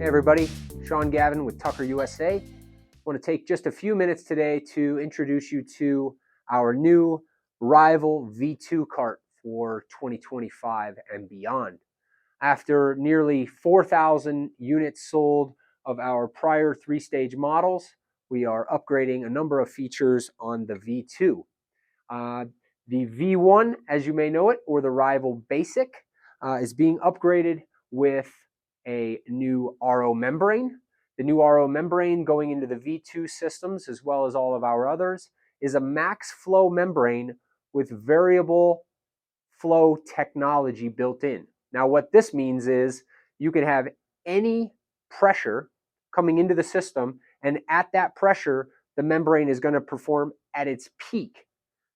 Hey everybody, Sean Gavin with Tucker USA. I want to take just a few minutes today to introduce you to our new Rival V2 cart for 2025 and beyond. After nearly 4,000 units sold of our prior three-stage models, we are upgrading a number of features on the V2. The V1, as you may know it, or the Rival Basic, is being upgraded with a new RO membrane. The new RO membrane going into the V2 systems, as well as all of our others, is a max flow membrane with variable flow technology built in. Now, what this means is you can have any pressure coming into the system, and at that pressure, the membrane is going to perform at its peak.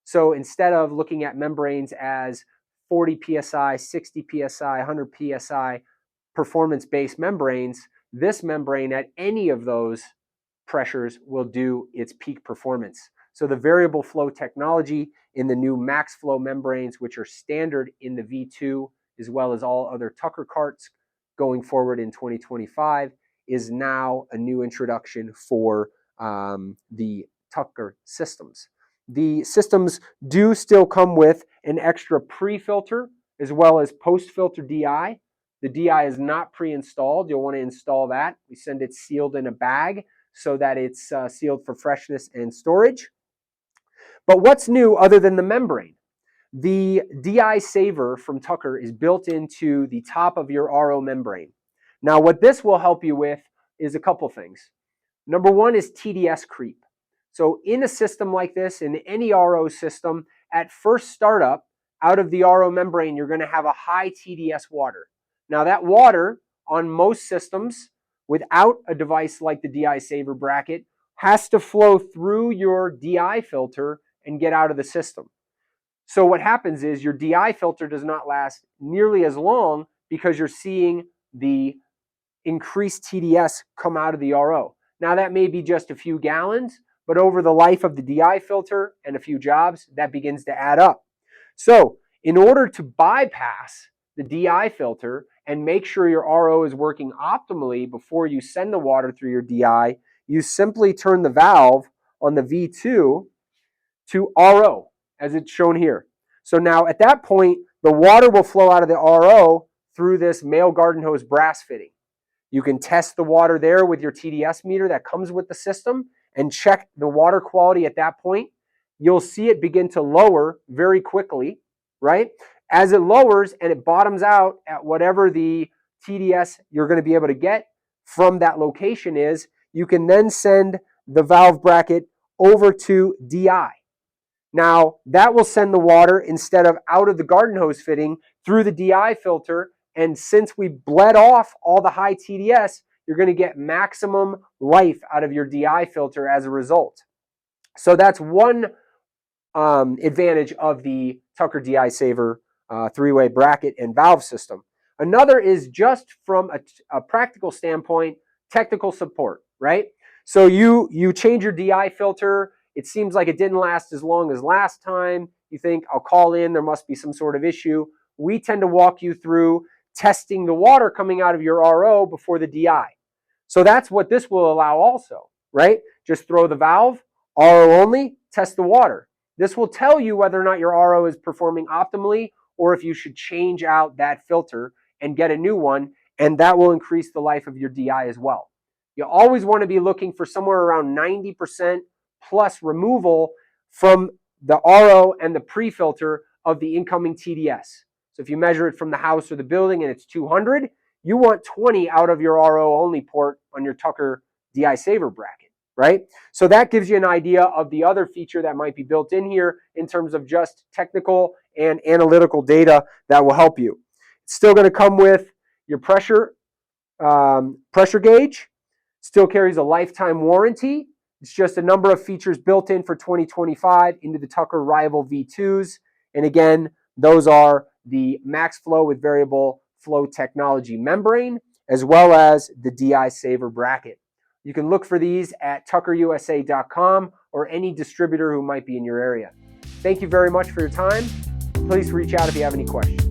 So instead of looking at membranes as 40 psi, 60 psi, 100 psi, performance-based membranes, this membrane at any of those pressures will do its peak performance. So the variable flow technology in the new max flow membranes, which are standard in the V2, as well as all other Tucker carts going forward in 2025, is now a new introduction for the Tucker systems. The systems do still come with an extra pre-filter as well as post-filter DI. The DI is not pre-installed. You'll want to install that. We send it sealed in a bag so that it's sealed for freshness and storage. But what's new other than the membrane? The DI saver from Tucker is built into the top of your RO membrane. Now, what this will help you with is a couple things. Number one is TDS creep. So in a system like this, in any RO system, at first startup, out of the RO membrane, you're going to have a high TDS water. Now that water on most systems without a device like the DI saver bracket has to flow through your DI filter and get out of the system. So what happens is your DI filter does not last nearly as long because you're seeing the increased TDS come out of the RO. Now that may be just a few gallons, but over the life of the DI filter and a few jobs, that begins to add up. So in order to bypass the DI filter and make sure your RO is working optimally before you send the water through your DI, you simply turn the valve on the V2 to RO, as it's shown here. So now at that point, the water will flow out of the RO through this male garden hose brass fitting. You can test the water there with your TDS meter that comes with the system and check the water quality at that point. You'll see it begin to lower very quickly, right? As it lowers and it bottoms out at whatever the TDS you're going to be able to get from that location is, you can then send the valve bracket over to DI. Now, that will send the water, instead of out of the garden hose fitting, through the DI filter. And since we bled off all the high TDS, you're going to get maximum life out of your DI filter as a result. So that's one advantage of the Tucker DI Saver three-way bracket and valve system. Another is just from a practical standpoint, technical support, right? So you change your DI filter. It seems like it didn't last as long as last time. You think, I'll call in, there must be some sort of issue. We tend to walk you through testing the water coming out of your RO before the DI. So that's what this will allow also, right? Just throw the valve, RO only, test the water. This will tell you whether or not your RO is performing optimally or if you should change out that filter and get a new one, and that will increase the life of your DI as well. You always want to be looking for somewhere around 90% plus removal from the RO and the pre-filter of the incoming TDS. So if you measure it from the house or the building and it's 200, you want 20 out of your RO only port on your Tucker DI Saver bracket, right? So that gives you an idea of the other feature that might be built in here in terms of just technical and analytical data that will help you. It's still going to come with your pressure gauge. Still carries a lifetime warranty. It's just a number of features built in for 2025 into the Tucker Rival V2s. And again, those are the max flow with variable flow technology membrane, as well as the DI Saver bracket. You can look for these at tuckerusa.com or any distributor who might be in your area. Thank you very much for your time. Please reach out if you have any questions.